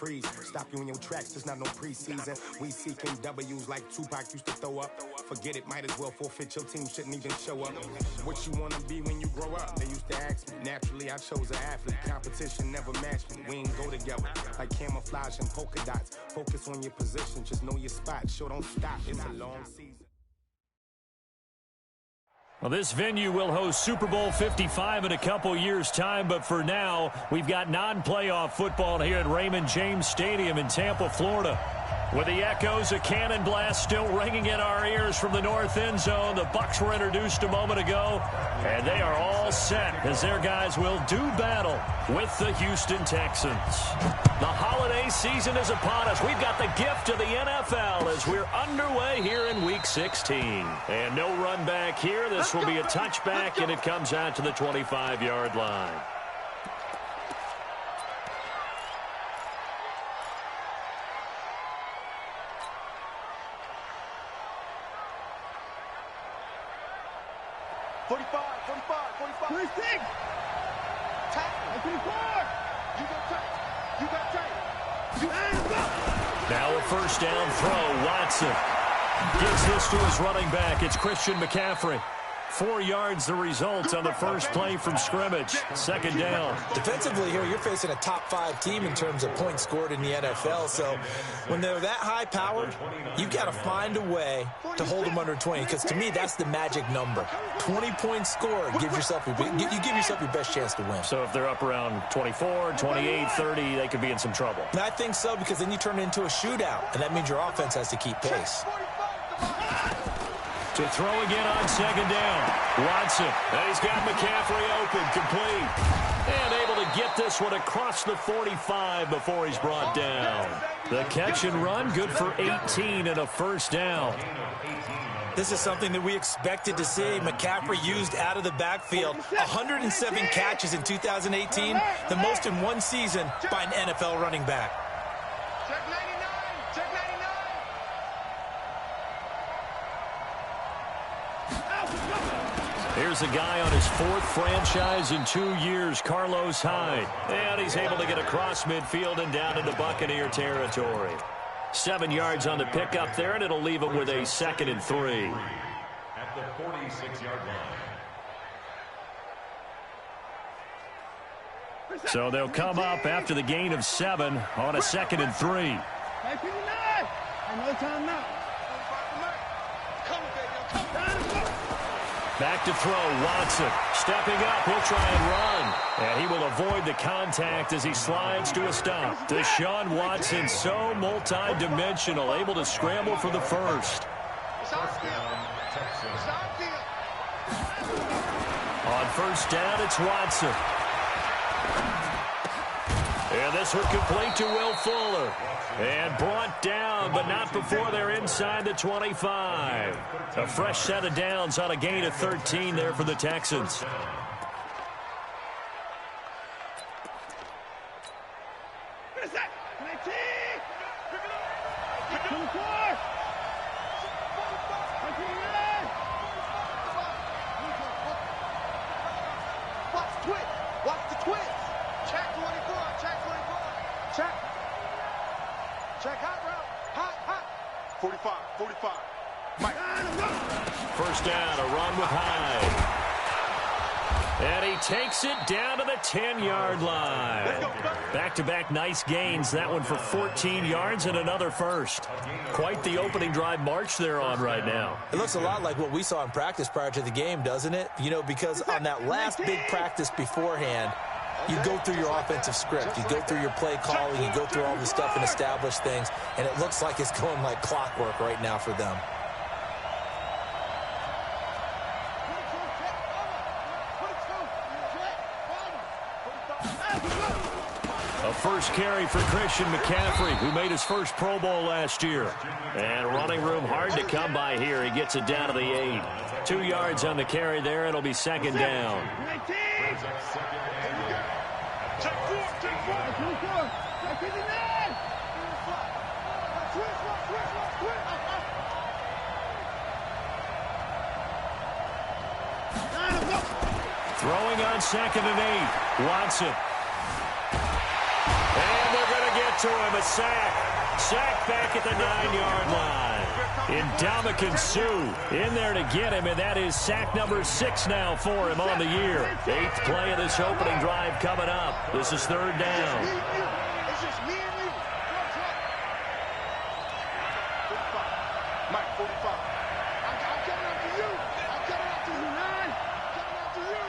freeze. Stop you in your tracks, there's not no preseason. We seeking W's like Tupac used to throw up. Forget it, might as well forfeit. Your team shouldn't even show up. What you wanna be when you grow up? They used to ask me. Naturally, I chose an athlete. Competition never matched me. We ain't go together like camouflage and polka dots. Focus on your position, just know your spot. Sure, don't stop. It's a long season. Well, this venue will host Super Bowl 55 in a couple years' time, but for now, we've got non-playoff football here at Raymond James Stadium in Tampa, Florida. With the echoes of cannon blast still ringing in our ears from the north end zone, the Bucs were introduced a moment ago, and they are all set as their guys will do battle with the Houston Texans. The holiday season is upon us. We've got the gift of the NFL as we're underway here in Week 16. And no run back here. This will be a touchback, and it comes out to the 25-yard line. Now a first down throw. Watson gives this to his running back. It's Christian McCaffrey. 4 yards the result on the first play from scrimmage. Second down. Defensively here, you're facing a top-5 team in terms of points scored in the NFL. So when they're that high-powered, you've got to find a way to hold them under 20. Because to me, that's the magic number. 20 points scored. You give yourself your best chance to win. So if they're up around 24, 28, 30, they could be in some trouble. And I think so, because then you turn it into a shootout. And that means your offense has to keep pace. To throw again on second down. Watson. And he's got McCaffrey open. Complete. And able to get this one across the 45 before he's brought down. The catch and run, good for 18 and a first down. This is something that we expected to see. McCaffrey used out of the backfield. 107 catches in 2018, the most in one season by an NFL running back. Here's a guy on his 4th franchise in 2 years, Carlos Hyde. And he's able to get across midfield and down into Buccaneer territory. 7 yards on the pickup there, and it'll leave him with a 2nd and 3. At the 46-yard line. So they'll come up after the gain of 7 on a 2nd and 3. Back to throw, Watson. Stepping up, he'll try and run. And he will avoid the contact as he slides to a stop. Deshaun Watson, so multi-dimensional, able to scramble for the first. On first down, it's Watson. And this one complete to Will Fuller. And brought down, but not before they're inside the 25. A fresh set of downs on a gain of 13 there for the Texans. First down, a run with Hyde. And he takes it down to the 10-yard line. Back-to-back nice gains. That one for 14 yards and another first. Quite the opening drive march they're on right now. It looks a lot like what we saw in practice prior to the game, doesn't it? You know, because on that last big practice beforehand, you go through your offensive script. You go through your play calling. You go through all the stuff and establish things. And it looks like it's going like clockwork right now for them. A first carry for Christian McCaffrey, who made his first Pro Bowl last year. And running room hard to come by here. He gets it down to the 8. 2 yards on the carry there. It'll be second down. Throwing on 2nd and 8. Watson. And they're going to get got to him, a sack. Sack back at the 9-yard line. Ndamukong Suh in there to get him, and that is sack number 6 now for him on the year. 8th play of this opening drive coming up. This is 3rd down. It's just me and you. Mike, 45. I'm coming after you. I'm coming after you, man. I'm coming after you.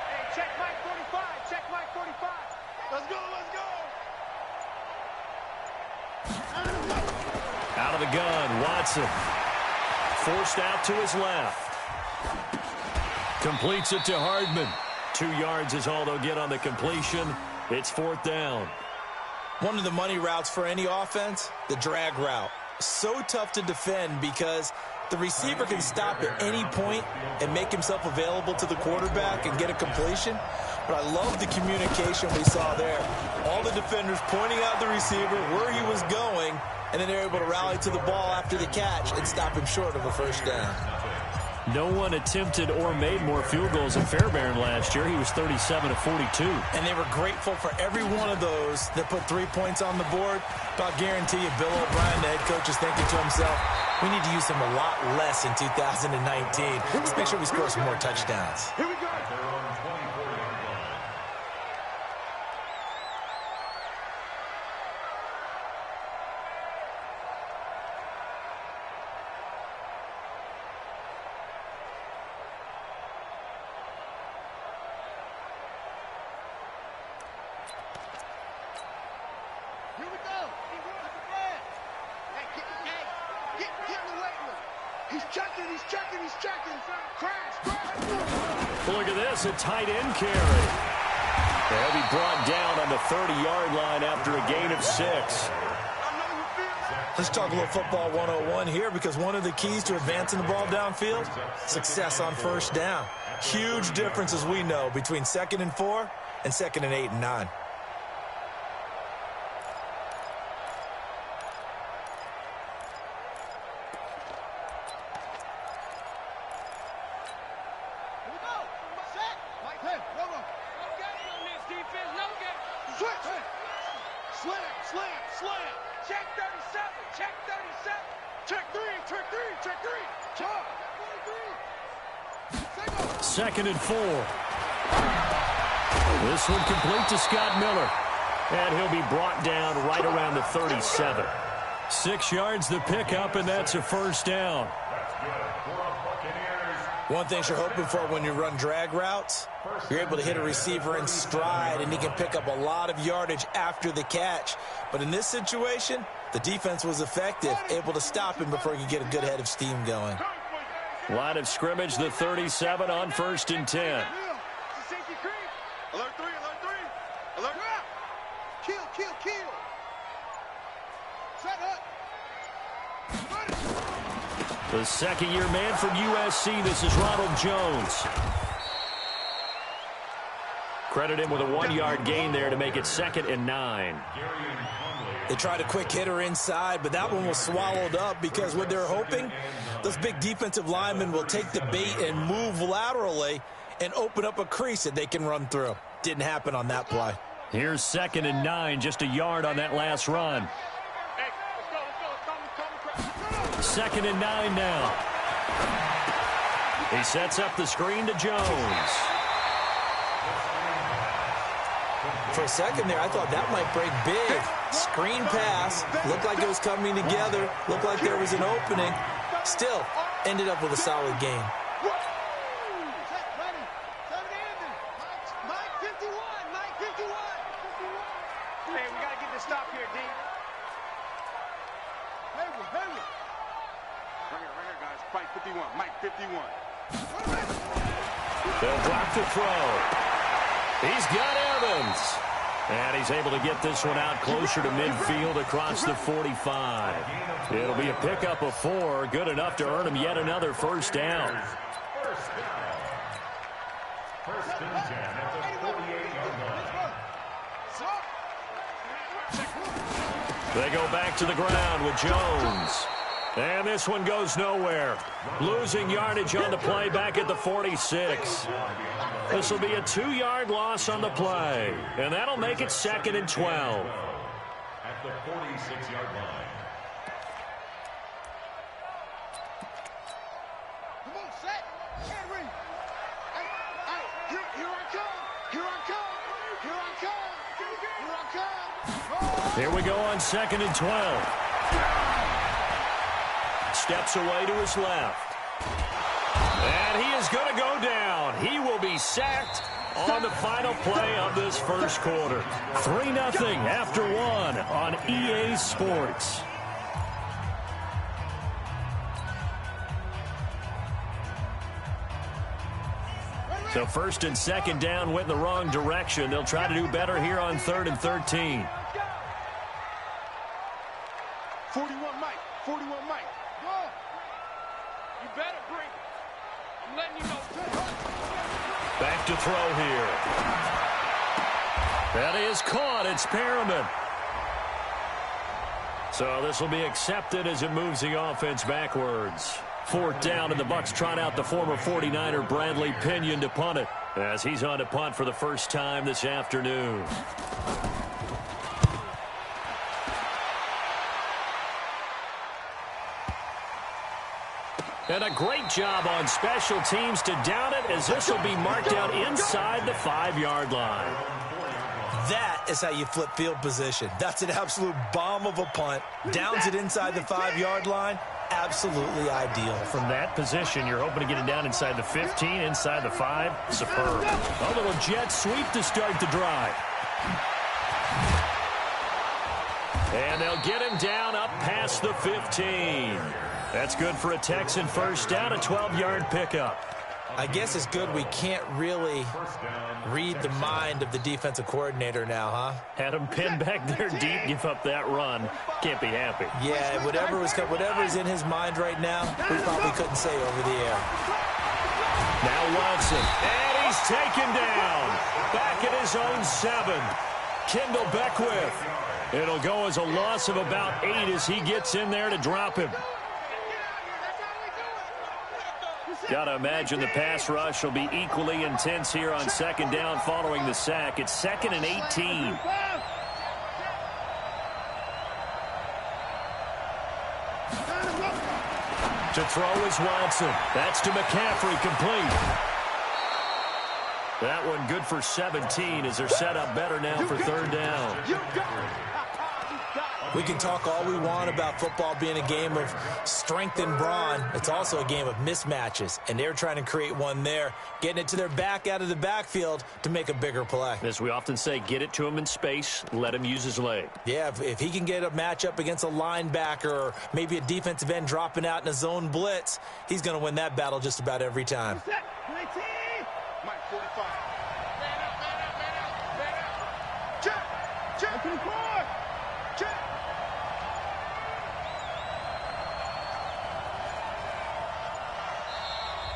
Hey, check Mike 45. Check Mike 45. Let's go, let's go. Out of the gun, Watson. Forced out to his left. Completes it to Hardman. 2 yards is all they'll get on the completion. It's 4th down. One of the money routes for any offense, the drag route. So tough to defend because the receiver can stop at any point and make himself available to the quarterback and get a completion. But I love the communication we saw there. All the defenders pointing out the receiver, where he was going, and then they're able to rally to the ball after the catch and stop him short of a 1st down. No one attempted or made more field goals than Fairbairn last year. He was 37 of 42. And they were grateful for every one of those that put 3 points on the board. But I'll guarantee you, Bill O'Brien, the head coach, is thinking to himself, we need to use him a lot less in 2019. Let's make sure we score some more touchdowns. Here we go. Look at this, a tight end carry. They'll be brought down on the 30-yard line after a gain of 6. Let's talk a little football 101 here, because one of the keys to advancing the ball downfield, success on 1st down. Huge difference, as we know, between 2nd and 4 and 2nd and 8 and 9. Second and 4. This one complete to Scott Miller. And he'll be brought down right around the 37. 6 yards the pickup, and that's a 1st down. One thing you're hoping for when you run drag routes, you're able to hit a receiver in stride, and he can pick up a lot of yardage after the catch. But in this situation, the defense was effective, able to stop him before he could get a good head of steam going. Line of scrimmage, the 37 on 1st and 10. Alert 3, alert 3. Alert. Kill. Set up. The second-year man from USC, this is Ronald Jones. Credit him with a 1-yard gain there to make it 2nd and 9. They tried a quick hitter inside, but that one was swallowed up because what they're hoping, those big defensive linemen will take the bait and move laterally and open up a crease that they can run through. Didn't happen on that play. Here's 2nd and 9, just a yard on that last run. 2nd and 9 now. He sets up the screen to Jones. For a second there, I thought that might break big. Screen pass, looked like it was coming together, looked like there was an opening. Still, ended up with a solid game. Hey, we got to get this stop here, D. Right here, guys. Mike 51. Mike 51. They'll drop to throw. He's got Evans. And he's able to get this one out closer to midfield across the 45. It'll be a pickup of 4, good enough to earn him yet another 1st down. First and 10 at the 48-yard line. They go back to the ground with Jones. And this one goes nowhere. Losing yardage on the play back at the 46. This will be a 2-yard loss on the play. And that'll make it 2nd and 12. At at the 46-yard line. Come on, set. Henry. Hey, here I come. Here I come. Here I come. Here I come. Here we go on 2nd and 12. Steps away to his left. And he is going to go down. He will be sacked on the final play of this first quarter. 3-0 after 1 on EA Sports. So 1st and 2nd down went in the wrong direction. They'll try to do better here on 3rd and 13. 41 Mike. 41 Mike. Go. You better bring it. I'm letting you know. Back to throw here. That is caught. It's Perriman. So this will be accepted as it moves the offense backwards. 4th down, and the Bucs trot out the former 49er Bradley Pinion to punt it, as he's on to punt for the first time this afternoon. And a great job on special teams to down it, as this will be marked out inside the 5-yard line. That is how you flip field position. That's an absolute bomb of a punt. Downs it inside the 5-yard line. Absolutely ideal. From that position, you're hoping to get it down inside the 15, inside the 5. Superb. A little jet sweep to start the drive. And they'll get him down up past the 15. That's good for a Texan first down, a 12-yard pickup. I guess it's good we can't really read the mind of the defensive coordinator now, huh? Had him pinned back there deep, give up that run. Can't be happy. Yeah, whatever's in his mind right now, we probably couldn't say over the air. Now Watson, and he's taken down. Back at his own 7. Kendall Beckwith. It'll go as a loss of about 8 as he gets in there to drop him. Got to imagine the pass rush will be equally intense here on 2nd down following the sack. It's 2nd and 18. To throw is Watson. That's to McCaffrey, complete. That one good for 17 as they're set up better now for 3rd down. We can talk all we want about football being a game of strength and brawn. It's also a game of mismatches, and they're trying to create one there, getting it to their back out of the backfield to make a bigger play. As we often say, get it to him in space, let him use his leg. Yeah, if he can get a matchup against a linebacker or maybe a defensive end dropping out in a zone blitz, he's going to win that battle just about every time. Mike 45. Man up. Check. Check.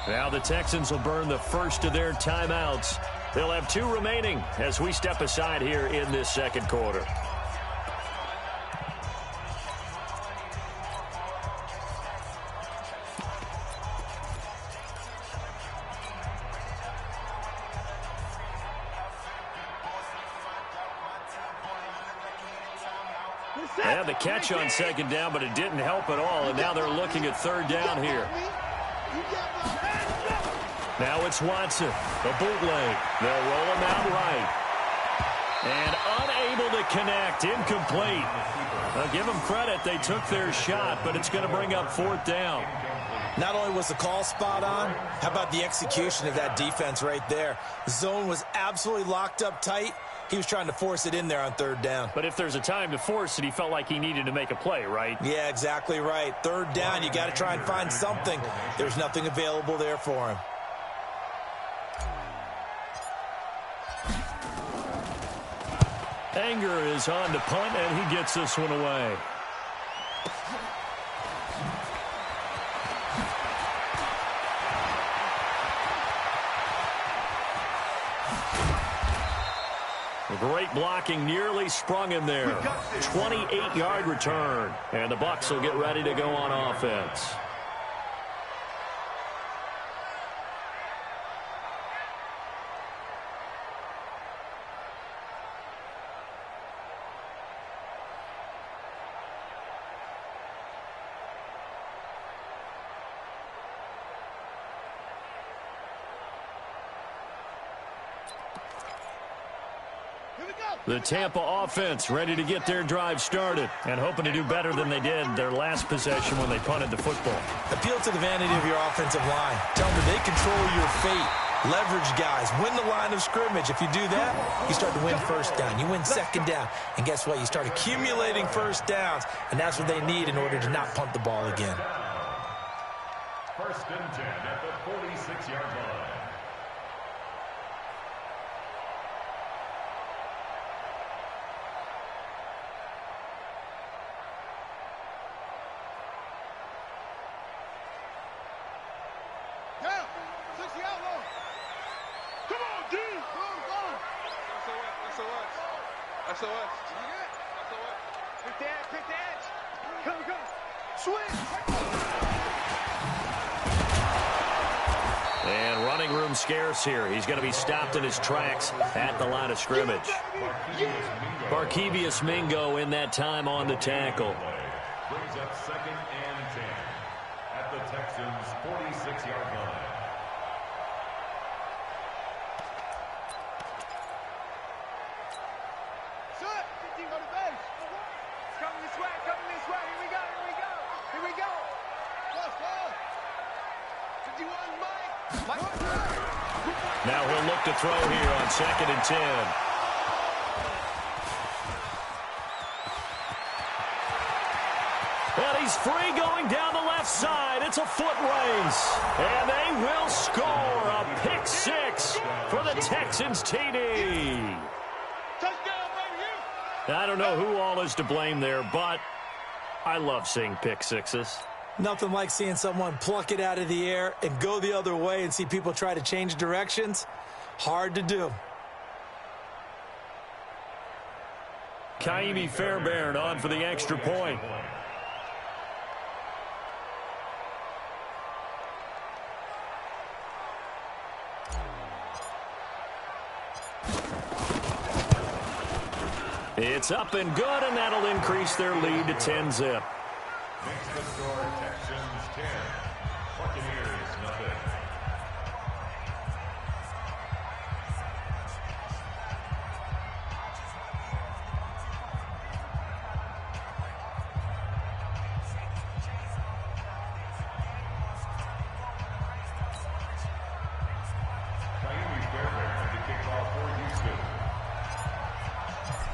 Now the Texans will burn the first of their timeouts. They'll have 2 remaining as we step aside here in this 2nd quarter. They had the catch on 2nd down, but it didn't help at all, and now they're looking at 3rd down here. Now it's Watson, the bootleg. They'll roll him out right. And unable to connect, incomplete. Now give them credit, they took their shot, but it's going to bring up 4th down. Not only was the call spot on, how about the execution of that defense right there? The zone was absolutely locked up tight. He was trying to force it in there on 3rd down. But if there's a time to force it, he felt like he needed to make a play, right? Yeah, exactly right. 3rd down, you got to try and find something. There's nothing available there for him. Anger is on to punt, and he gets this one away. Great blocking, nearly sprung him there. 28-yard return, and the Bucs will get ready to go on offense. The Tampa offense ready to get their drive started and hoping to do better than they did their last possession when they punted the football. Appeal to the vanity of your offensive line. Tell them that they control your fate. Leverage guys. Win the line of scrimmage. If you do that, you start to win first down. You win second down. And guess what? You start accumulating first downs, and that's what they need in order to not punt the ball again. First and 10 at the 46-yard line. And running room scarce here. He's going to be stopped in his tracks at the line of scrimmage. Barkevious Mingo in that time on the tackle. Brings up second and 10 at the Texans' 46-yard line. Now he'll look to throw here on second and 10. And he's free going down the left side. It's a foot race. And they will score a pick six for the Texans TD. I don't know who all is to blame there, but I love seeing pick sixes. Nothing like seeing someone pluck it out of the air and go the other way and see people try to change directions. Hard to do. Kaimi Fairbairn on for the extra point. It's up and good, and that'll increase their lead to 10-zip. Makes the score Texans 10, Buccaneers nothing. Kaimi Fairbairn, the kickoff for Houston.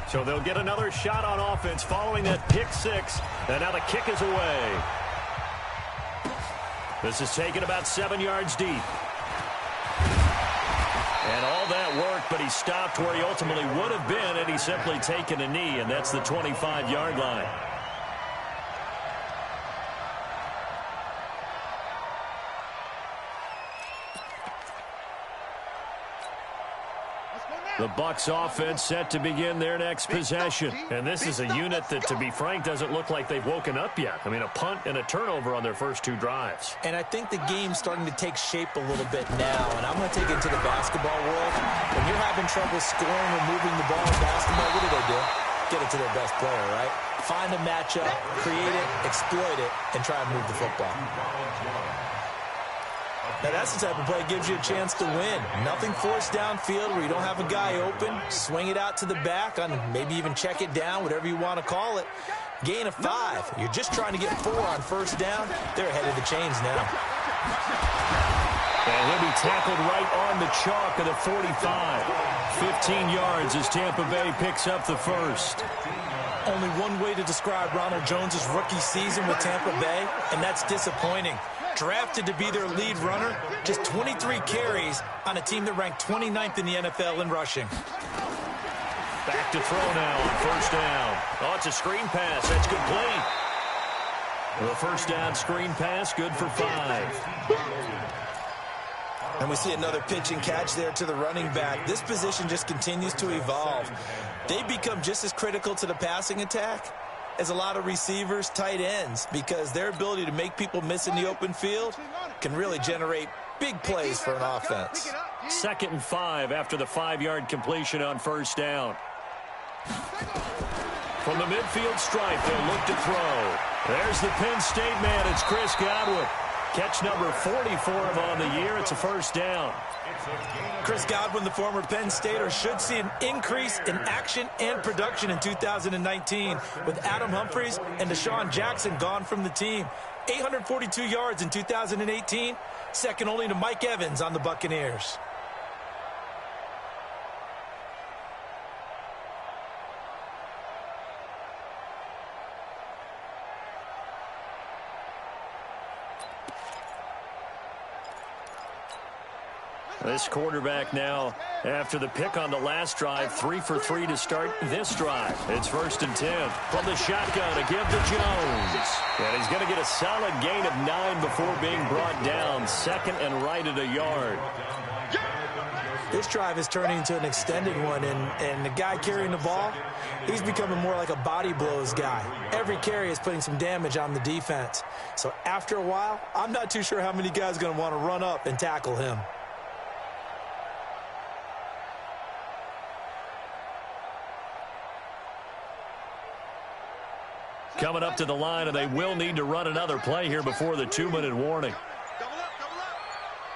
So they'll get another shot on offense following that pick six. And now the kick is away. This is taken about 7 yards deep. And all that worked, but he stopped where he ultimately would have been had he simply taken a knee, and that's the 25-yard line. The Bucs offense set to begin their next possession. And this is a unit that, to be frank, doesn't look like they've woken up yet. I mean, a punt and a turnover on their first two drives. And I think the game's starting to take shape a little bit now. And I'm going to take it to the basketball world. When you're having trouble scoring or moving the ball in basketball, what do? Get it to their best player, right? Find a matchup, create it, exploit it, and try and move the football. Now, that's the type of play that gives you a chance to win. Nothing forced downfield where you don't have a guy open. Swing it out to the back, on maybe even check it down, whatever you want to call it. Gain of 5. You're just trying to get 4 on first down. They're ahead of the chains now. And he'll be tackled right on the chalk of the 45. 15 yards as Tampa Bay picks up the first. Only one way to describe Ronald Jones' rookie season with Tampa Bay, and that's disappointing. Drafted to be their lead runner, just 23 carries on a team that ranked 29th in the NFL in rushing. Back to throw now on first down. Oh, it's a screen pass. That's complete. The first down screen pass, good for 5. And we see another pitch and catch there to the running back. This position just continues to evolve. They become just as critical to the passing attack as a lot of receivers, tight ends, because their ability to make people miss in the open field can really generate big plays for an offense. 2nd and 5 after the 5-yard completion on first down. From the midfield stripe, they'll look to throw. There's the Penn State man. It's Chris Godwin. Catch number 44 on the year. It's a first down. Chris Godwin, the former Penn Stater, should see an increase in action and production in 2019 with Adam Humphries and Deshaun Jackson gone from the team. 842 yards in 2018, second only to Mike Evans on the Buccaneers. This quarterback now, after the pick on the last drive, 3 for 3 to start this drive. It's 1st and 10 from the shotgun to give to Jones. And he's going to get a solid gain of 9 before being brought down. Second and right at a yard. This drive is turning into an extended one, and the guy carrying the ball, he's becoming more like a body blows guy. Every carry is putting some damage on the defense. So after a while, I'm not too sure how many guys are going to want to run up and tackle him. Coming up to the line, and they will need to run another play here before the 2-minute warning. Double up, double up.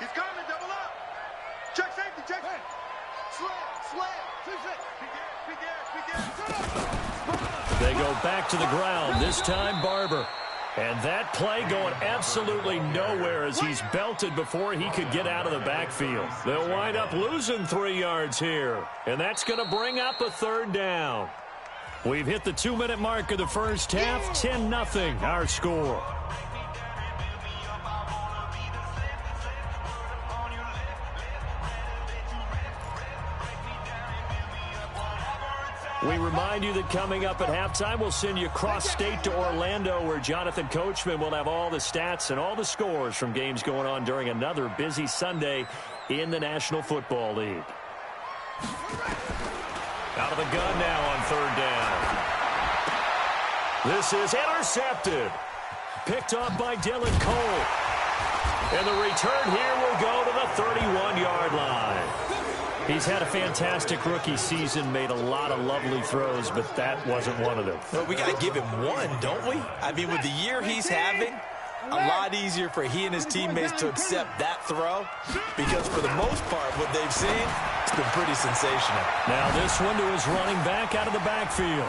He's coming, double up. Check safety, check safety. Slam. They go back to the ground, this time Barber. And that play going absolutely nowhere as he's belted before he could get out of the backfield. They'll wind up losing 3 yards here, and that's going to bring up a 3rd down. We've hit the 2-minute mark of the first half, 10-0 our score. We remind you that coming up at halftime, we'll send you cross-state to Orlando, where Jonathan Coachman will have all the stats and all the scores from games going on during another busy Sunday in the National Football League. Out of the gun now on 3rd down. This is intercepted. Picked off by Dylan Cole. And the return here will go to the 31-yard line. He's had a fantastic rookie season, made a lot of lovely throws, but that wasn't one of them. Well, we got to give him one, don't we? I mean, with the year he's having, a lot easier for he and his teammates to accept that throw, because for the most part, what they've seen, it's been pretty sensational. Now this one to his running back out of the backfield.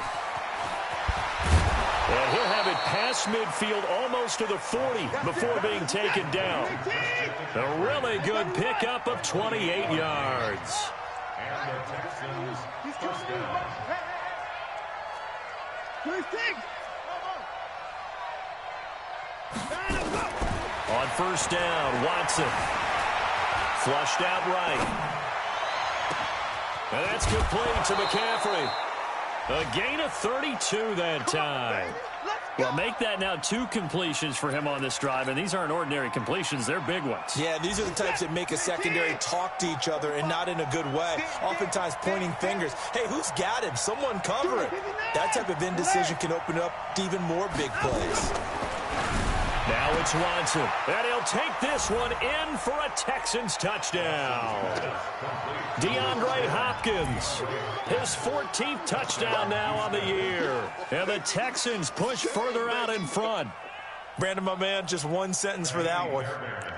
And he'll have it past midfield almost to the 40 before being taken down. A really good pickup of 28 yards. And the Texans first down. On 1st down, Watson. Flushed out right. And that's complete to McCaffrey. A gain of 32 that time. Well, make that now 2 completions for him on this drive, and these aren't ordinary completions. They're big ones. Yeah, these are the types that make a secondary talk to each other, and not in a good way. Oftentimes pointing fingers. Hey, who's got him? Someone cover it. That type of indecision can open up to even more big plays. Now it's Watson, and he'll take this one in for a Texans touchdown. DeAndre Hopkins, his 14th touchdown now on the year. And the Texans push further out in front. Brandon, my man, just one sentence for that one.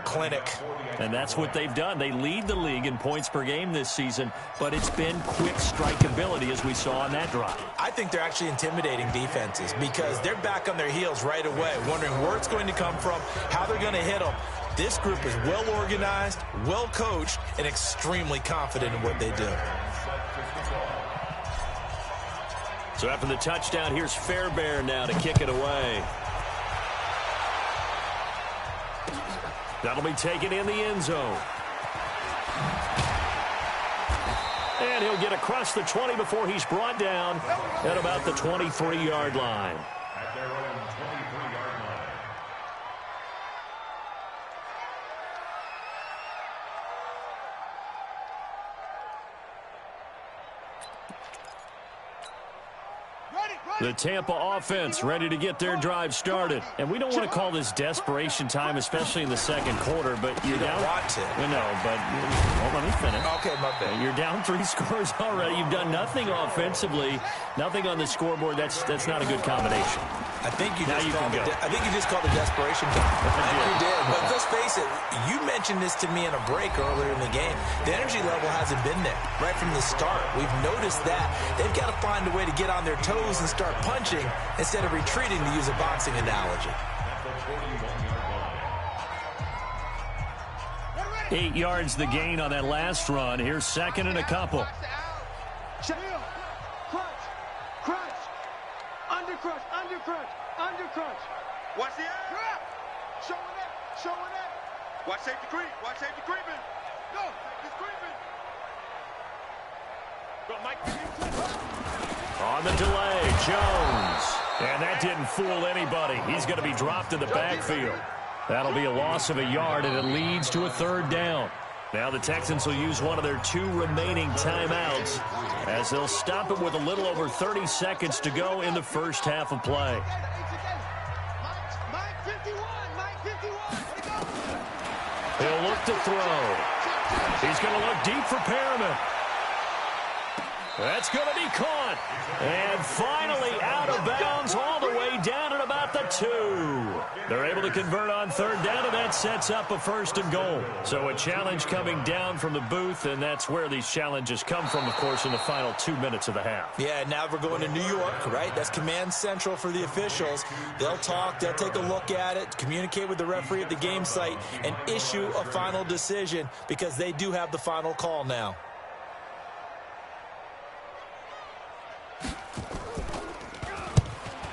Clinic. And that's what they've done. They lead the league in points per game this season, but it's been quick strikeability as we saw on that drive. I think they're actually intimidating defenses because they're back on their heels right away, wondering where it's going to come from, how they're going to hit them. This group is well organized, well coached, and extremely confident in what they do. So after the touchdown, here's Fairbairn now to kick it away. That'll be taken in the end zone. And he'll get across the 20 before he's brought down at about the 23-yard line. At their own 23-yard line. The Tampa offense ready to get their drive started. And we don't want to call this desperation time, especially in the second quarter, but you're down. Want to. No, but well, let me finish. Okay, my bad. You're down 3 scores already. You've done nothing offensively, nothing on the scoreboard. That's not a good combination. I think you just called the desperation time. I think you did. But let's face it, you mentioned this to me in a break earlier in the game. The energy level hasn't been there right from the start. We've noticed that. They've got to find a way to get on their toes and start punching instead of retreating, to use a boxing analogy. 8 yards the gain on that last run. Here's second and a couple. Under crunch. Watch the air. Showing that. Watch safety creep. Watch safety creeping. Go. He's creeping. Go, Mike. On the delay, Jones. And that didn't fool anybody. He's going to be dropped in the backfield. That'll be a loss of a yard, and it leads to a third down. Now the Texans will use one of their 2 remaining timeouts as they'll stop it with a little over 30 seconds to go in the first half of play. He'll look to throw. He's going to look deep for Perriman. That's going to be caught. And finally out of bounds all the way down at about the 2. They're able to convert on third down, and that sets up a first and goal. So a challenge coming down from the booth, and that's where these challenges come from, of course, in the final 2 minutes of the half. Yeah, now we're going to New York, right? That's command central for the officials. They'll talk, they'll take a look at it, communicate with the referee at the game site, and issue a final decision because they do have the final call now.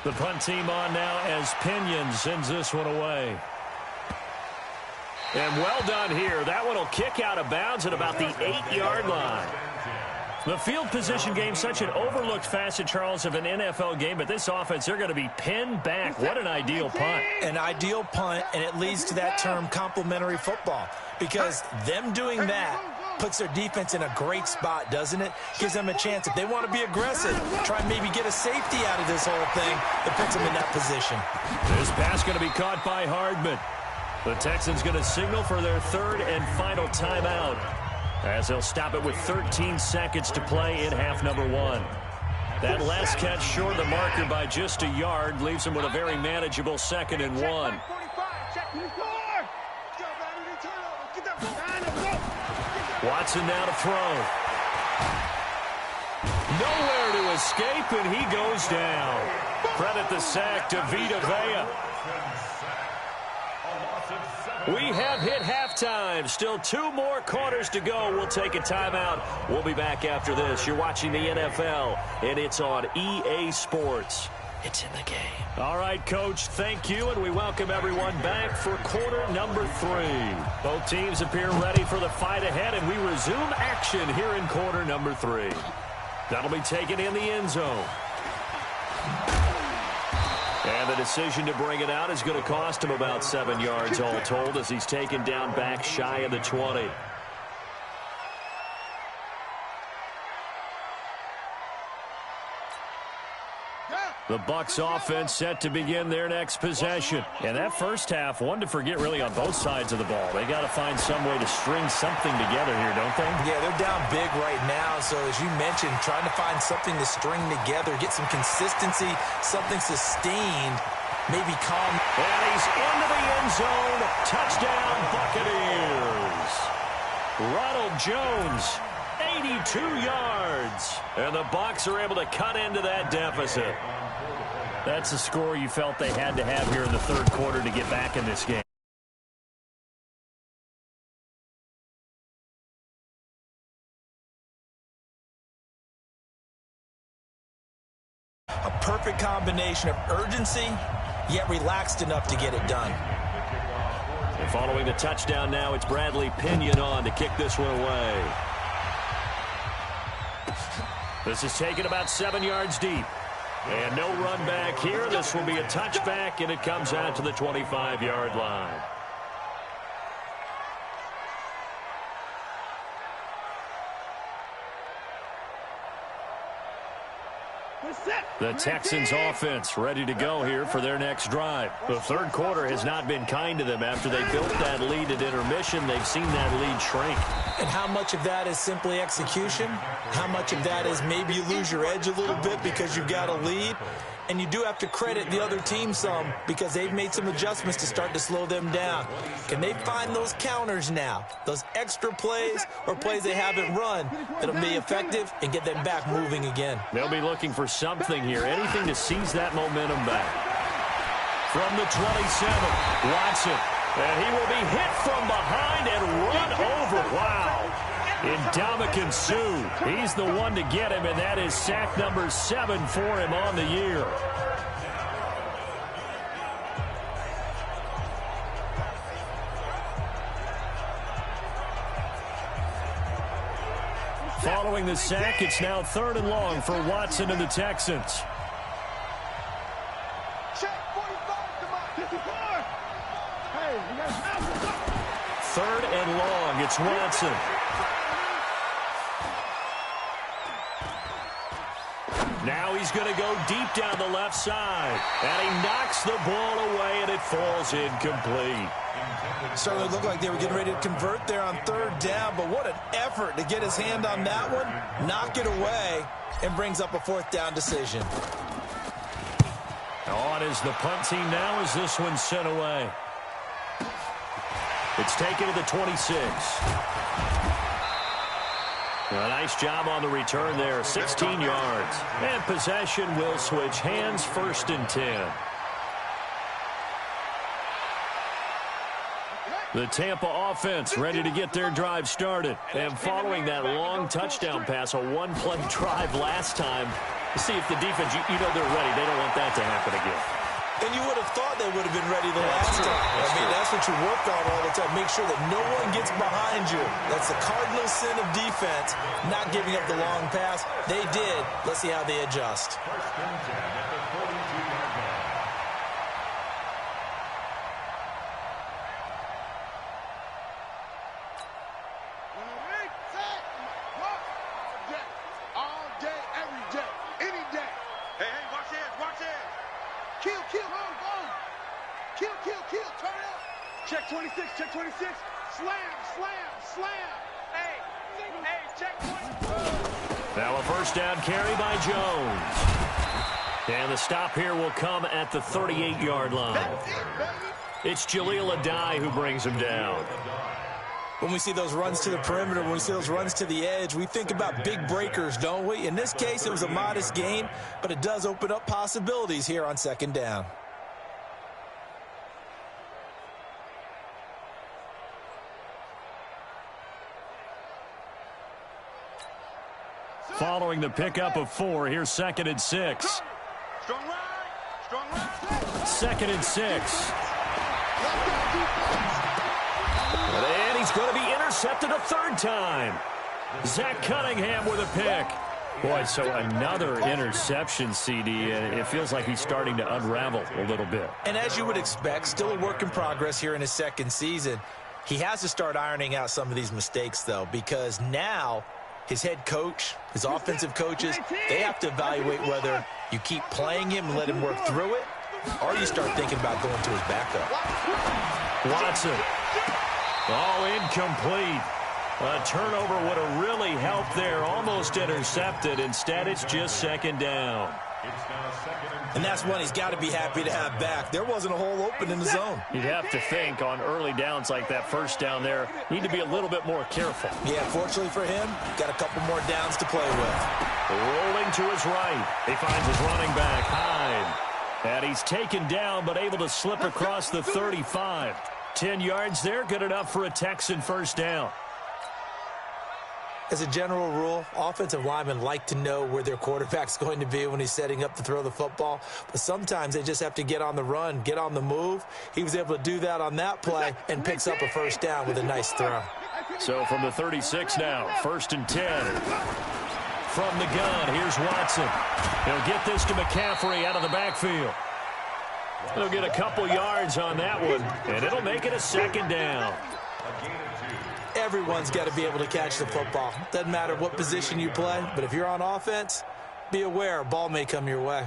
The punt team on now as Pinion sends this one away. And well done here. That one will kick out of bounds at about the 8-yard line. The field position game, such an overlooked facet, Charles, of an NFL game. But this offense, they're going to be pinned back. What an ideal punt. An ideal punt, and it leads to that term complementary football. Because them doing that puts their defense in a great spot, doesn't it? Gives them a chance. If they want to be aggressive, try and maybe get a safety out of this whole thing, it puts them in that position. This pass going to be caught by Hardman. The Texans going to signal for their third and final timeout as they'll stop it with 13 seconds to play in half number 1. That last catch short of the marker by just a yard leaves them with a very manageable 2nd and 1. Watson now to throw. Nowhere to escape, and he goes down. Credit the sack to Vita Vea. We have hit halftime. Still 2 more quarters to go. We'll take a timeout. We'll be back after this. You're watching the NFL, and it's on EA Sports. It's in the game. All right, Coach, thank you, and we welcome everyone back for quarter number 3. Both teams appear ready for the fight ahead, and we resume action here in quarter number 3. That'll be taken in the end zone. And the decision to bring it out is going to cost him about 7 yards all told as he's taken down back shy of the 20. The Bucs offense set to begin their next possession. And that first half, one to forget really on both sides of the ball. They got to find some way to string something together here, don't they? Yeah, they're down big right now. So as you mentioned, trying to find something to string together, get some consistency, something sustained, maybe calm. And he's into the end zone. Touchdown, Buccaneers. Ronald Jones, 82 yards. And the Bucs are able to cut into that deficit. That's a score you felt they had to have here in the third quarter to get back in this game. A perfect combination of urgency, yet relaxed enough to get it done. And following the touchdown now, it's Bradley Pinion on to kick this one away. This is taken about 7 yards deep. And no run back here. This will be a touchback, and it comes out to the 25-yard line. The Texans offense ready to go here for their next drive. The third quarter has not been kind to them. After they built that lead at intermission, they've seen that lead shrink. And how much of that is simply execution? How much of that is maybe you lose your edge a little bit because you've got a lead? And you do have to credit the other team some because they've made some adjustments to start to slow them down. Can they find those counters now, those extra plays or plays they haven't run that'll be effective and get them back moving again? They'll be looking for something here, anything to seize that momentum back. From the 27, Watson. And he will be hit from behind and run over. Wow. Ndamukong Suh, he's the one to get him, and that is sack number 7 for him on the year. Following the sack, it's now 3rd and long for Watson and the Texans. Check 45, come on. 54. Hey, you guys have 3rd and long, it's Watson. Now he's going to go deep down the left side. And he knocks the ball away, and it falls incomplete. Certainly looked like they were getting ready to convert there on 3rd down, but what an effort to get his hand on that one, knock it away, and brings up a 4th down decision. On is the punt team now as this one's sent away. It's taken to the 26. A nice job on the return there, 16 yards. And possession will switch hands, 1st and 10. The Tampa offense ready to get their drive started. And following that long touchdown pass, a one-play drive last time, see if the defense, you know they're ready. They don't want that to happen again. And you would have thought they would have been ready the last time. I mean, that's what you work on all the time. Make sure that no one gets behind you. That's the cardinal sin of defense, not giving up the long pass. They did. Let's see how they adjust. 1st and 10 at the 42-yard line. All day, every day, any day. Hey, watch this, watch this. Kill, turn up. Check 26, check 26. Slam. Hey, check 26. Now a 1st down carry by Jones. And the stop here will come at the 38-yard line. It's Jaleel Adai who brings him down. When we see those runs to the perimeter, when we see those runs to the edge, we think about big breakers, don't we? In this case, it was a modest gain, but it does open up possibilities here on 2nd down. Following the pickup of 4, here's 2nd and 6. Strong ride. 2nd and 6. And he's going to be intercepted a 3rd time. Zach Cunningham with a pick. Boy, so another interception, CD, and it feels like he's starting to unravel a little bit. And as you would expect, still a work in progress here in his 2nd season. He has to start ironing out some of these mistakes, though, because now his head coach, his offensive coaches, they have to evaluate whether you keep playing him and let him work through it, or you start thinking about going to his backup. Watson. All incomplete. A turnover would have really helped there. Almost intercepted. Instead, it's just 2nd down. And that's one he's got to be happy to have back. There wasn't a hole open in the zone. You'd have to think on early downs like that 1st down there, need to be a little bit more careful. Yeah, fortunately for him, got a couple more downs to play with. Rolling to his right. He finds his running back, Hyde. And he's taken down, but able to slip across the 35. 10 yards there, good enough for a Texan 1st down. As a general rule, offensive linemen like to know where their quarterback's going to be when he's setting up to throw the football. But sometimes they just have to get on the run, get on the move. He was able to do that on that play and picks up a 1st down with a nice throw. So from the 36 now, 1st and 10. From the gun, here's Watson. He'll get this to McCaffrey out of the backfield. He'll get a couple yards on that one, and it'll make it a 2nd down. Everyone's got to be able to catch the football. Doesn't matter what position you play, but if you're on offense, be aware a ball may come your way.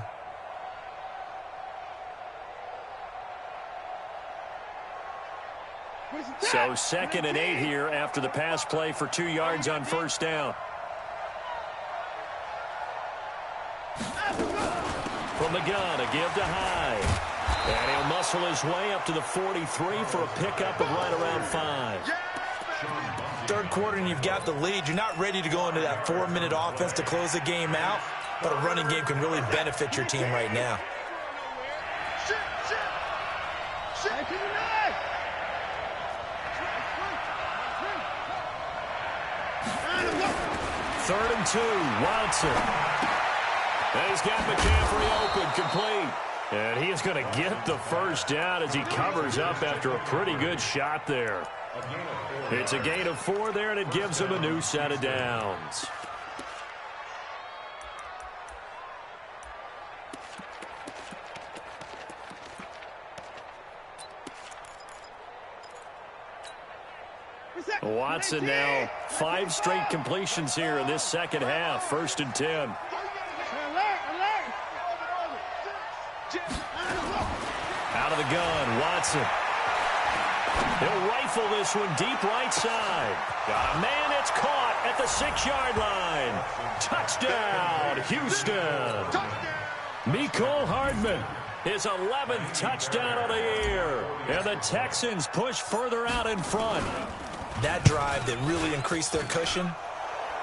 So 2nd and 8 here after the pass play for 2 yards on 1st down. From the gun, a give to Hyde. And he'll muscle his way up to the 43 for a pickup of right around 5. Third quarter and you've got the lead. You're not ready to go into that 4-minute offense to close the game out, but a running game can really benefit your team right now. Third and 2, Watson. And he's got McCaffrey open, complete. And he is going to get the first down as he covers up after a pretty good shot there. It's a gain of 4 there, and it gives him a new set of downs. Watson now 5 straight completions here in this second half. 1st and 10. Out of the gun, Watson. He'll rifle this one deep right side. Got a man, it's caught at the 6-yard line. Touchdown, Houston. Mecole Hardman, his 11th touchdown of the year. And the Texans push further out in front. That drive that really increased their cushion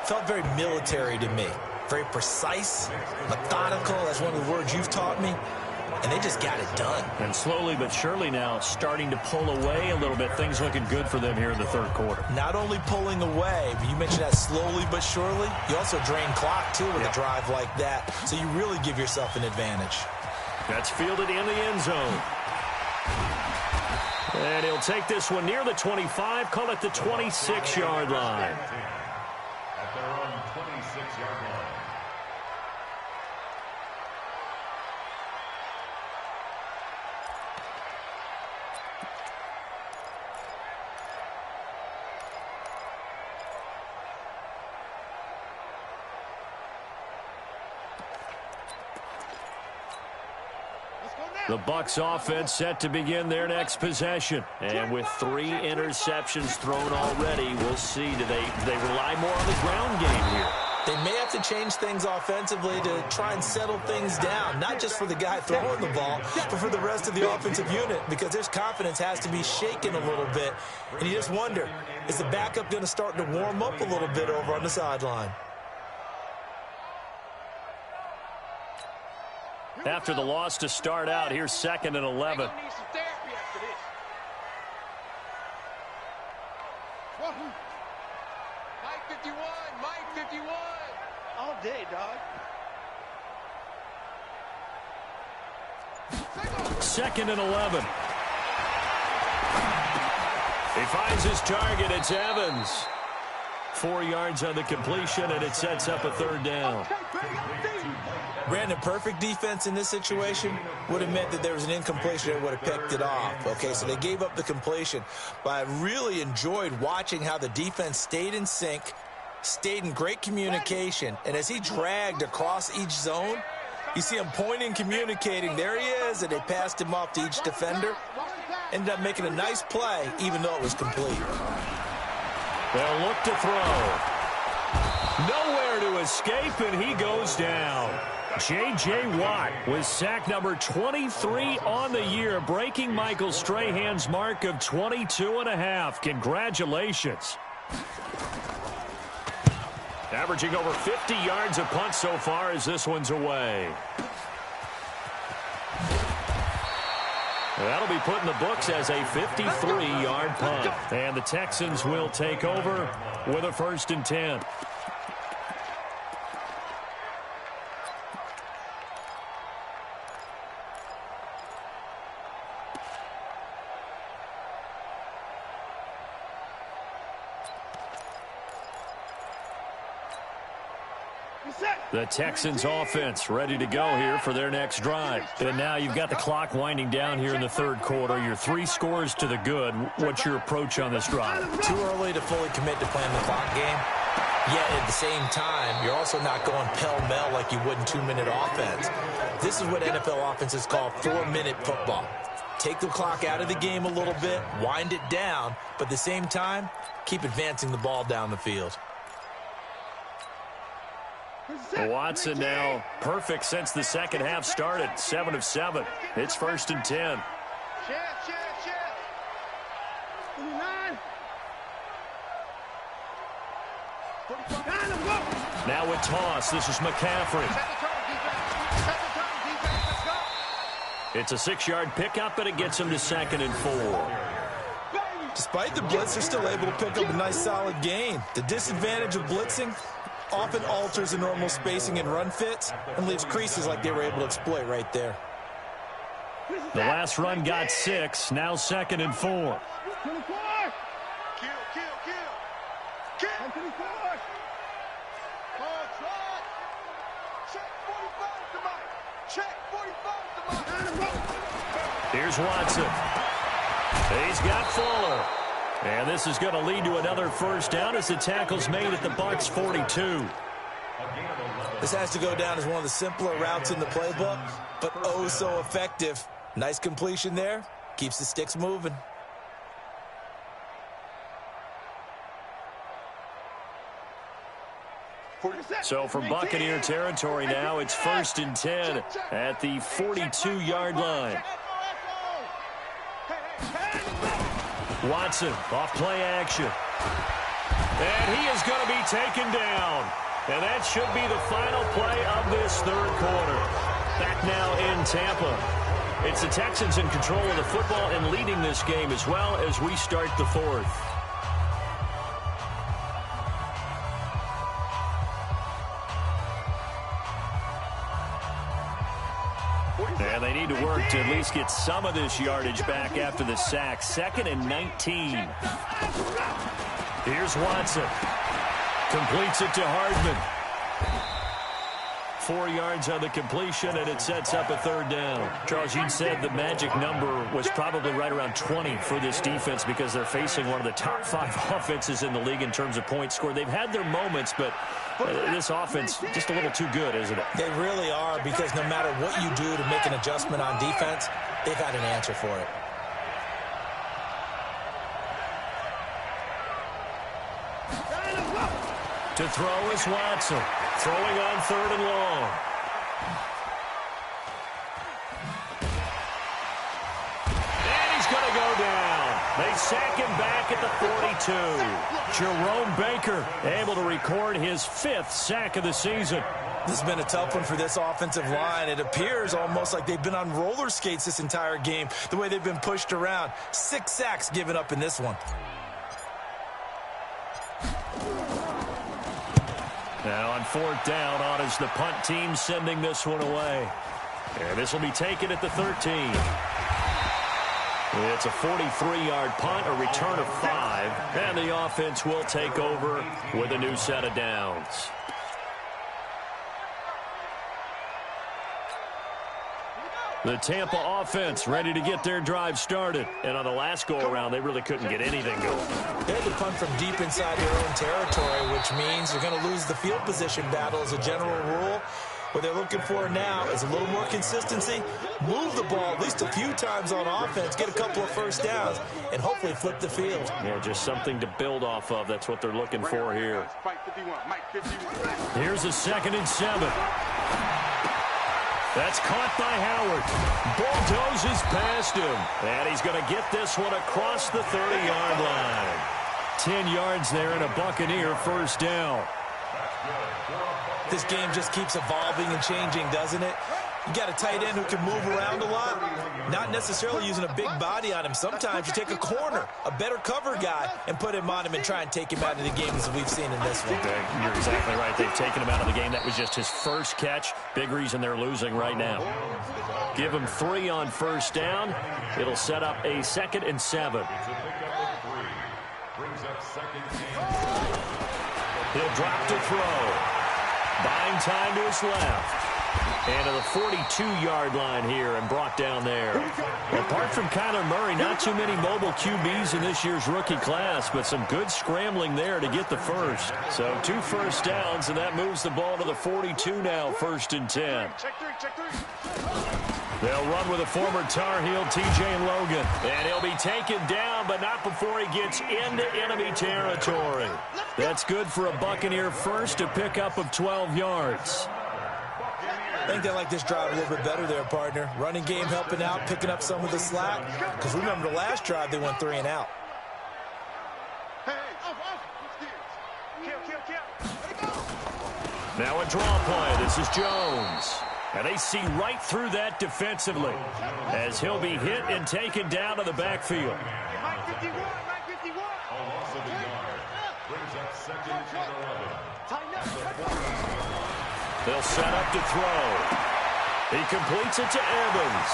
felt very military to me. Very precise, methodical, that's one of the words you've taught me. And they just got it done. And slowly but surely now starting to pull away a little bit. Things looking good for them here in the third quarter. Not only pulling away, but you mentioned that slowly but surely. You also drain clock, too, with a drive like that. So you really give yourself an advantage. That's fielded in the end zone. And he'll take this one near the 25, call it the 26-yard line. At their own 26-yard line. The Bucs offense set to begin their next possession. And with 3 interceptions thrown already, we'll see. Do they rely more on the ground game here? They may have to change things offensively to try and settle things down, not just for the guy throwing the ball, but for the rest of the offensive unit, because their confidence has to be shaken a little bit. And you just wonder, is the backup going to start to warm up a little bit over on the sideline? After the loss to start out, here's 2nd and 11. Mike 51, Mike 51. All day, dog. 2nd and 11. He finds his target. It's Evans. 4 yards on the completion, and it sets up a 3rd down. Brandon, perfect defense in this situation would have meant that there was an incompletion that would have picked it off. Okay, so they gave up the completion. But I really enjoyed watching how the defense stayed in sync, stayed in great communication. And as he dragged across each zone, you see him pointing, communicating. There he is, and they passed him off to each defender. Ended up making a nice play, even though it was complete. They'll look to throw. Nowhere to escape, and he goes down. J.J. Watt with sack number 23 on the year, breaking Michael Strahan's mark of 22.5. Congratulations. Averaging over 50 yards a punt so far as this one's away. That'll be put in the books as a 53-yard punt. And the Texans will take over with a 1st and 10. The Texans offense ready to go here for their next drive. And now you've got the clock winding down here in the third quarter. You're 3 scores to the good. What's your approach on this drive? Too early to fully commit to playing the clock game. Yet at the same time, you're also not going pell-mell like you would in 2-minute offense. This is what NFL offenses call 4-minute football. Take the clock out of the game a little bit, wind it down, but at the same time, keep advancing the ball down the field. Watson now perfect since the second half started. 7 of 7. It's 1st and 10. Now with toss, this is McCaffrey. It's a 6-yard pickup, but it gets him to 2nd and 4. Despite the blitz, they're still able to pick up a nice solid gain. The disadvantage of blitzing often alters the normal spacing and run fits and leaves creases like they were able to exploit right there. The last run got 6, now 2nd and 4. Here's Watson. He's got Fuller. And this is going to lead to another first down as the tackle's made at the Bucs 42. This has to go down as one of the simpler routes in the playbook, but oh so effective. Nice completion there. Keeps the sticks moving. So from Buccaneer territory now, it's 1st and 10 at the 42-yard line. Watson off play action. And he is going to be taken down. And that should be the final play of this third quarter. Back now in Tampa. It's the Texans in control of the football and leading this game as well as we start the fourth. And they need to work to at least get some of this yardage back after the sack. 2nd and 19. Here's Watson. Completes it to Hardman. 4 yards on the completion, and it sets up a 3rd down. Charles, you said the magic number was probably right around 20 for this defense because they're facing one of the top 5 offenses in the league in terms of points scored. They've had their moments, but this offense just a little too good, isn't it? They really are, because no matter what you do to make an adjustment on defense, they've had an answer for it. To throw is Watson. Throwing on 3rd and long. And he's going to go down. They sack him back at the 42. Jerome Baker able to record his 5th sack of the season. This has been a tough one for this offensive line. It appears almost like they've been on roller skates this entire game, the way they've been pushed around. 6 sacks given up in this one. Now on 4th down, on is the punt team sending this one away. And this will be taken at the 13. It's a 43-yard punt, a return of 5. And the offense will take over with a new set of downs. The Tampa offense ready to get their drive started. And on the last go-around, they really couldn't get anything going. They had to punt from deep inside their own territory, which means they're going to lose the field position battle as a general rule. What they're looking for now is a little more consistency, move the ball at least a few times on offense, get a couple of first downs, and hopefully flip the field. Yeah, just something to build off of. That's what they're looking for here. Here's a 2nd and 7. That's caught by Howard. Bulldozes past him. And he's going to get this one across the 30-yard line. 10 yards there and a Buccaneer first down. This game just keeps evolving and changing, doesn't it? You got a tight end who can move around a lot, not necessarily using a big body on him. Sometimes you take a corner, a better cover guy, and put him on him and try and take him out of the game as we've seen in this one. You're exactly right. They've taken him out of the game. That was just his first catch. Big reason they're losing right now. Give him 3 on first down. It'll set up a 2nd and 7. He'll drop to throw. Buying time to his left. And to the 42-yard line here and brought down there. Apart from Kyler Murray, not too many mobile QBs in this year's rookie class, but some good scrambling there to get the first. So 2 first downs, and that moves the ball to the 42 now, 1st and 10. They'll run with a former Tar Heel, T.J. Logan. And he'll be taken down, but not before he gets into enemy territory. That's good for a Buccaneer first, a pickup of 12 yards. I think they like this drive a little bit better there, partner. Running game helping out, picking up some of the slack. Because remember the last drive, they went 3 and out. Now a draw play. This is Jones. And they see right through that defensively as he'll be hit and taken down to the backfield. They'll set up to throw. He completes it to Evans.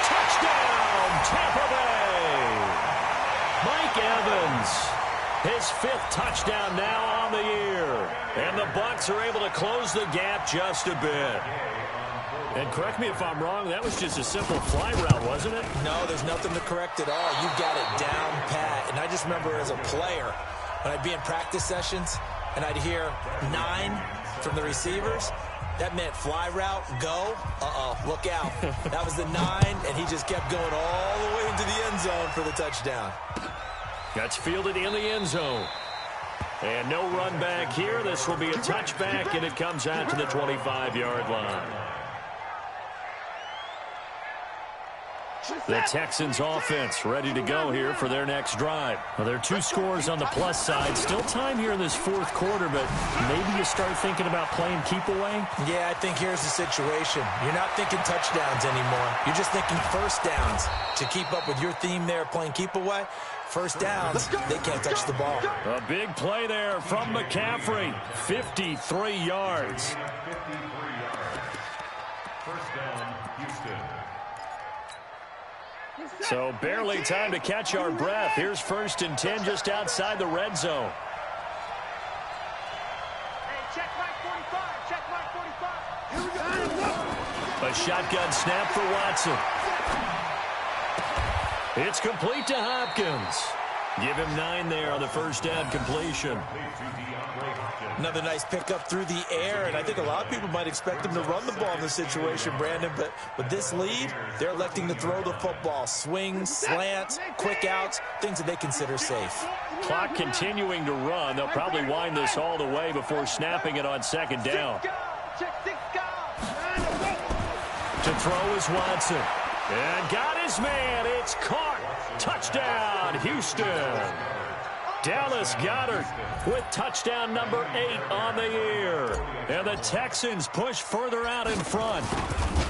Touchdown, Tampa Bay! Mike Evans, his 5th touchdown now on the year. And the Bucs are able to close the gap just a bit. And correct me if I'm wrong, that was just a simple fly route, wasn't it? No, there's nothing to correct at all. You've got it down pat. And I just remember as a player, when I'd be in practice sessions, and I'd hear 9 from the receivers, that meant fly route, go, look out. That was the 9, and he just kept going all the way into the end zone for the touchdown. That's fielded in the end zone. And no run back here. This will be a touchback, and it comes out to the 25-yard line. The Texans offense ready to go here for their next drive. Well, there are 2 scores on the plus side. Still time here in this 4th quarter, but maybe you start thinking about playing keep away? Yeah, I think here's the situation. You're not thinking touchdowns anymore. You're just thinking first downs. To keep up with your theme there, playing keep away, first downs, they can't touch the ball. A big play there from McCaffrey. 53 yards. First down, Houston. So barely time to catch our breath. Here's 1st and 10 just outside the red zone. Hey, check my 45. Here we go. A shotgun snap for Watson. It's complete to Hopkins. Give him 9 there on the first down completion. Another nice pickup through the air, and I think a lot of people might expect him to run the ball in this situation, Brandon, but with this lead, they're electing to throw the football. Swings, slants, quick outs, things that they consider safe. Clock continuing to run. They'll probably wind this all the way before snapping it on 2nd down. To throw is Watson. And got his man. It's caught. Touchdown, Houston. Dallas Goedert with touchdown number 8 on the year. And the Texans push further out in front.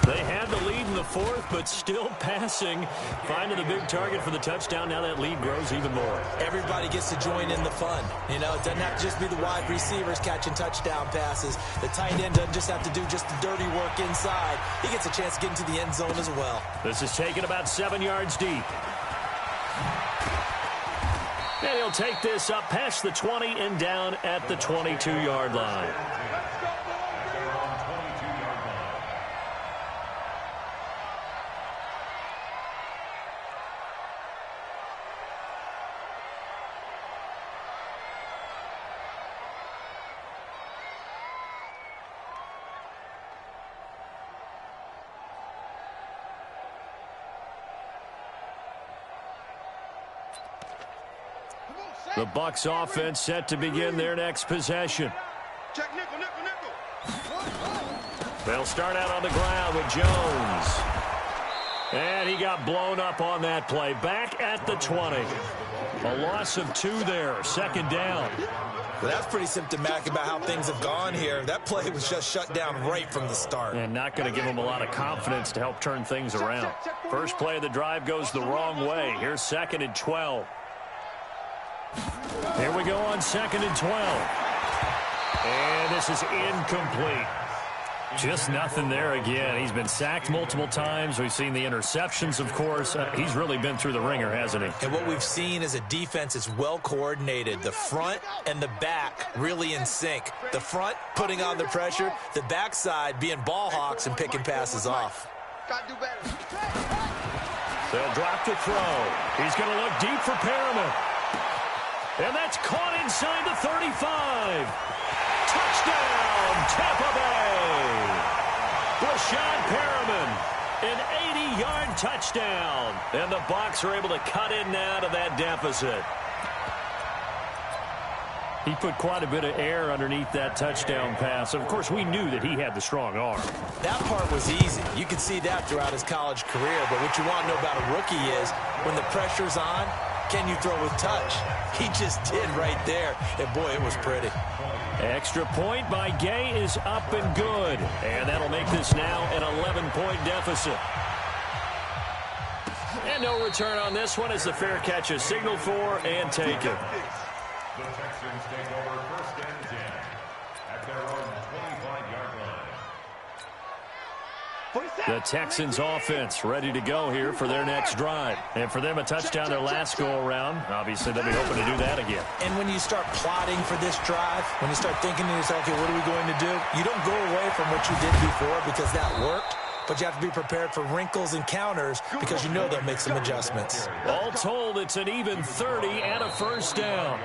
They had the lead in the 4th, but still passing. Finding the big target for the touchdown. Now that lead grows even more. Everybody gets to join in the fun. You know, it doesn't have to just be the wide receivers catching touchdown passes. The tight end doesn't just have to do just the dirty work inside. He gets a chance to get into the end zone as well. This is taken about 7 yards deep. And he'll take this up past the 20 and down at the 22-yard line. The Bucs offense set to begin their next possession. Check nickel, nickel, nickel. They'll start out on the ground with Jones. And he got blown up on that play. Back at the 20. A loss of 2 there. 2nd down. Well, that's pretty symptomatic about how things have gone here. That play was just shut down right from the start. And not going to give him a lot of confidence to help turn things around. First play of the drive goes the wrong way. Here's 2nd and 12. Here we go on 2nd and 12. And this is incomplete. Just nothing there again. He's been sacked multiple times. We've seen the interceptions, of course. He's really been through the ringer, hasn't he? And what we've seen is a defense that's well coordinated. The front and the back really in sync. The front putting on the pressure. The backside being ball hawks and picking passes off. Gotta do better. They'll drop to throw. He's going to look deep for Perriman. And that's caught inside the 35. Touchdown, Tampa Bay. Rashad Perriman An 80-yard touchdown. And the Bucs are able to cut in now to that deficit. He put quite a bit of air underneath that touchdown pass. Of course, we knew that he had the strong arm. That part was easy. You could see that throughout his college career. But what you want to know about a rookie is when the pressure's on, can you throw with touch? He just did right there. And, boy, it was pretty. Extra point by Gay is up and good. And that'll make this now an 11-point deficit. And no return on this one as the fair catch is signaled for and taken. The Texans take over 1st and 10 at their own 25-yard line. The Texans offense ready to go here for their next drive. And for them, a touchdown their last go-around. Obviously, they'll be hoping to do that again. And when you start plotting for this drive, when you start thinking to yourself, okay, what are we going to do? You don't go away from what you did before because that worked. But you have to be prepared for wrinkles and counters because you know they'll make some adjustments. All told, it's an even 30 and a first down.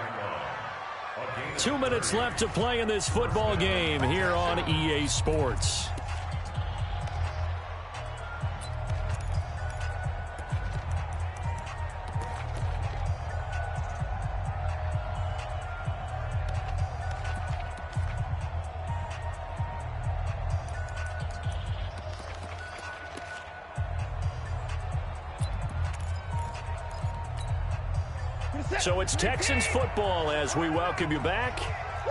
2 minutes left to play in this football game here on EA Sports. So it's Texans football as we welcome you back.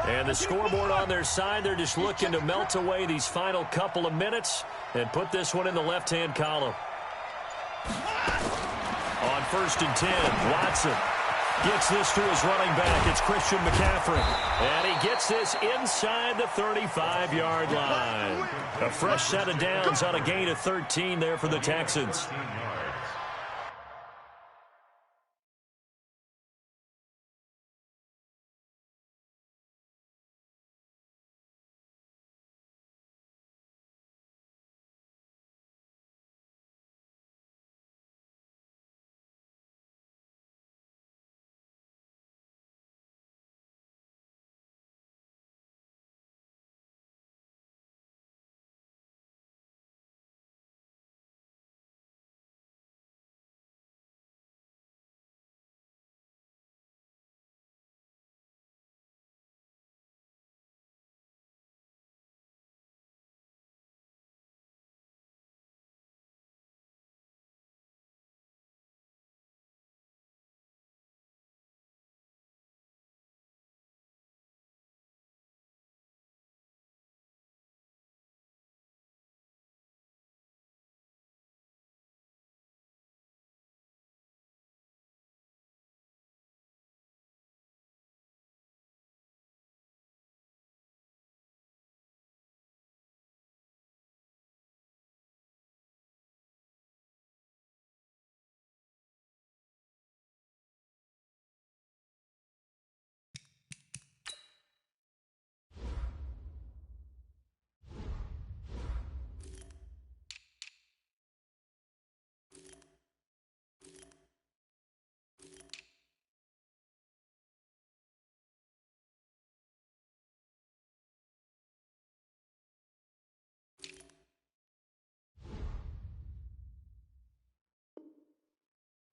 And the scoreboard on their side, they're just looking to melt away these final couple of minutes and put this one in the left-hand column. On 1st and 10, Watson gets this to his running back. It's Christian McCaffrey. And he gets this inside the 35-yard line. A fresh set of downs on a gain of 13 there for the Texans.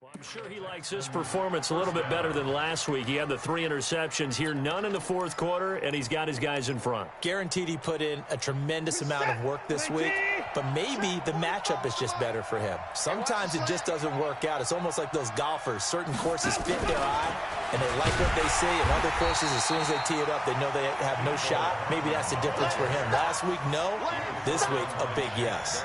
Well, I'm sure he likes this performance a little bit better than last week. He had the 3 interceptions here, none in the 4th quarter, and he's got his guys in front. Guaranteed he put in a tremendous amount of work this week, but maybe the matchup is just better for him. Sometimes it just doesn't work out. It's almost like those golfers. Certain courses fit their eye, and they like what they see, and other courses, as soon as they tee it up, they know they have no shot. Maybe that's the difference for him. Last week, no. This week, a big yes.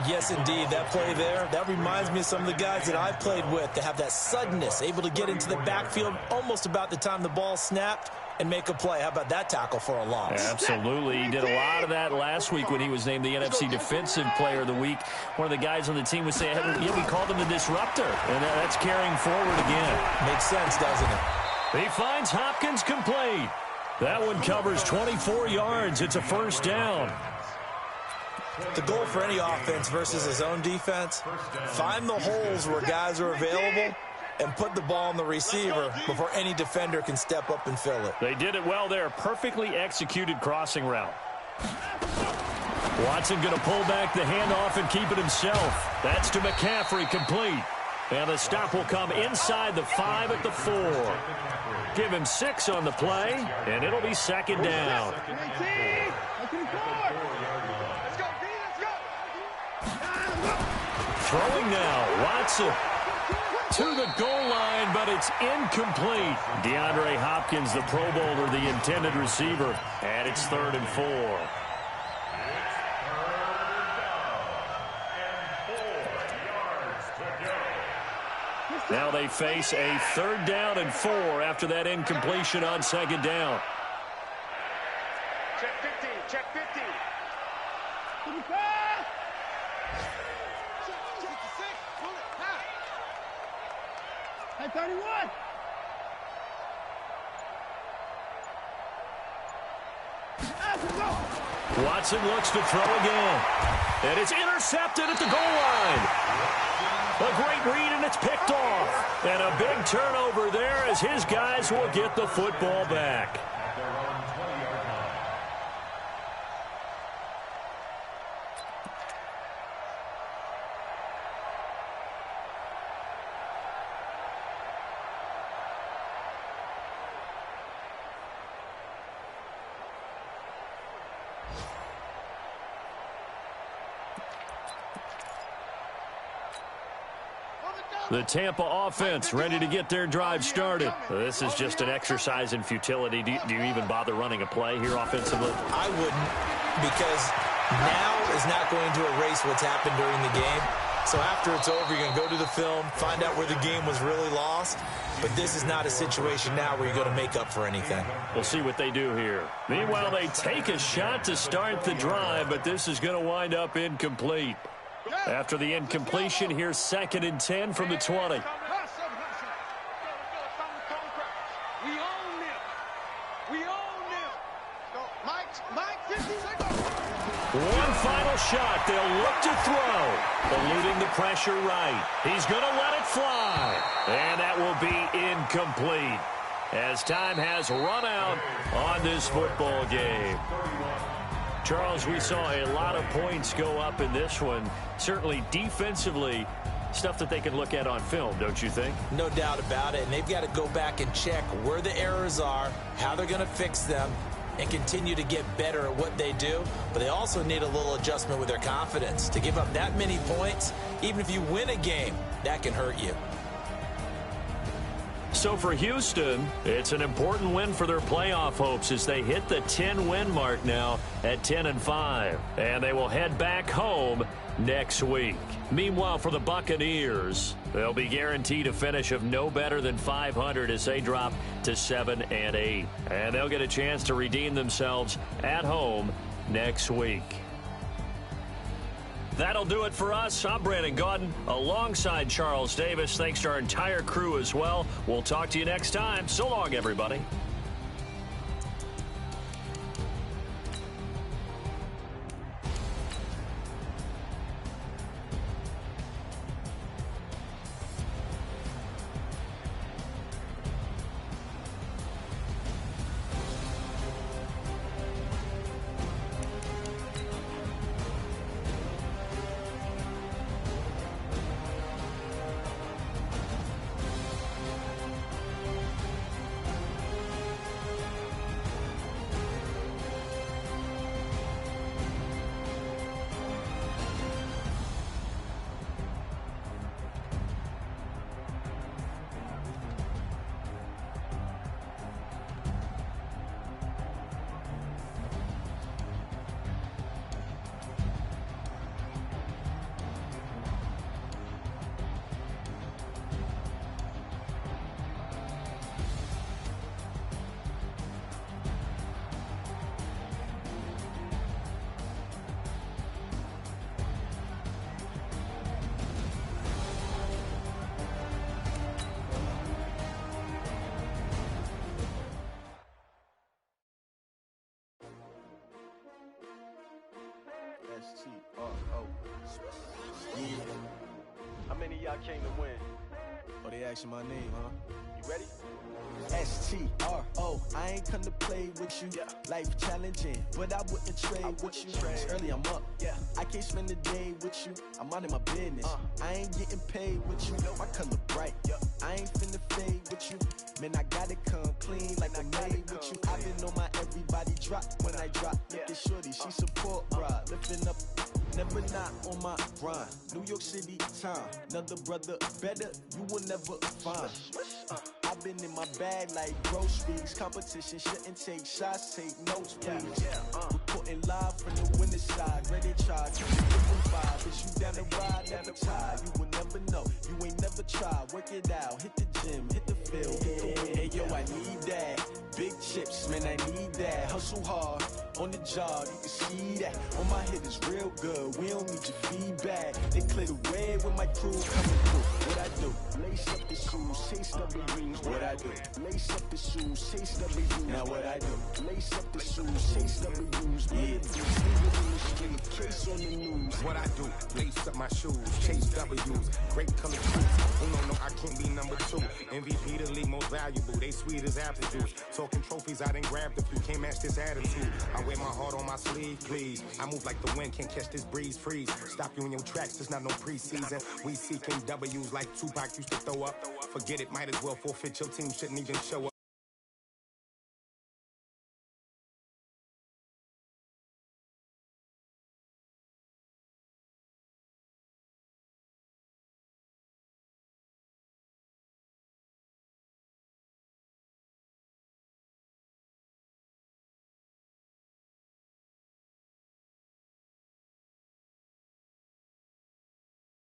Yes, indeed. That play there, that reminds me of some of the guys that I've played with that have that suddenness, able to get into the backfield almost about the time the ball snapped and make a play. How about that tackle for a loss? Absolutely. He did a lot of that last week when he was named the NFC Defensive Player of the Week. One of the guys on the team was saying, yeah, we called him the disruptor, and that's carrying forward again. Makes sense, doesn't it? He finds Hopkins complete. That one covers 24 yards. It's a first down. The goal for any offense versus his own defense, find the holes where guys are available and put the ball on the receiver before any defender can step up and fill it. They did it well there. Perfectly executed crossing route. Watson going to pull back the handoff and keep it himself. That's to McCaffrey, complete. And the stop will come inside the 5 at the 4. Give him 6 on the play, and it'll be second down. Throwing now, Watson to the goal line, but it's incomplete. DeAndre Hopkins, the Pro Bowler, the intended receiver, and it's 3rd and 4. Now they face a 3rd down and 4 after that incompletion on 2nd down. Check 50, check 50. Hey, 31. Watson looks to throw again. And it's intercepted at the goal line. A great read, and it's picked off. And a big turnover there as his guys will get the football back. The Tampa offense ready to get their drive started. This is just an exercise in futility. Do you even bother running a play here offensively? I wouldn't, because now is not going to erase what's happened during the game. So after it's over, you're going to go to the film, find out where the game was really lost. But this is not a situation now where you're going to make up for anything. We'll see what they do here. Meanwhile, they take a shot to start the drive, but this is going to wind up incomplete. After the incompletion, here's 2nd and 10 from the 20. We own them. We own them. Mike, 50 seconds. One final shot. They'll look to throw. Eluding the pressure right. He's going to let it fly. And that will be incomplete as time has run out on this football game. Charles, we saw a lot of points go up in this one. Certainly defensively, stuff that they can look at on film, don't you think? No doubt about it. And they've got to go back and check where the errors are, how they're going to fix them, and continue to get better at what they do. But they also need a little adjustment with their confidence. To give up that many points, even if you win a game, that can hurt you. So for Houston, it's an important win for their playoff hopes as they hit the 10-win mark now at 10-5. And they will head back home next week. Meanwhile, for the Buccaneers, they'll be guaranteed a finish of no better than 500 as they drop to 7-8. And they'll get a chance to redeem themselves at home next week. That'll do it for us. I'm Brandon Gaudin alongside Charles Davis. Thanks to our entire crew as well. We'll talk to you next time. So long, everybody. How many of y'all came to win? Oh, they asking my name, huh? You ready? S-T-R-O, I ain't come to play with you. Life challenging, but I wouldn't trade with you. It's early, I'm up. I can't spend the day with you. I'm minding my business. I ain't getting paid with you. My color bright. I ain't finna fade with you. Man, I gotta come clean like I made with you. I've been on my everybody drop when I drop. Look at shorty, she support, bruh. Lifting up, never not on my grind. New York City time, another brother better, you will never find. I've been in my bag like groceries. Competition shouldn't take shots, take notes, please. Reporting live from the winning side. Ready to charge, you can give them five. Is you down the ride, never tired. You will never know, you ain't never tried. Work it out, hit the gym, hit the field, hit the win. Hey yo, I need that. Big chips, man, I need that. Hustle hard, on the job, you can see that. On my hit is real good, we don't need your feedback. They clear the way with my crew coming through. What I do? Lace up the shoes, chase W's. What I do? Lace up the shoes, chase W's. Now what I do? Lace up the shoes, chase W's. Yeah, niggas in the street, case on the news. What I do? Lace up my shoes, chase W's. Great color trees. No, I can't be number 2. MVP the league most valuable. They sweet as apple juice. Talking trophies, I done grabbed a few. Can't match this attitude. I wear my heart on my sleeve, please. I move like the wind, can't catch this breeze, freeze. Stop you in your tracks, there's not no preseason. We seeking W's like Tupac used to throw up. Forget it, might as well forfeit. Your team shouldn't even show up.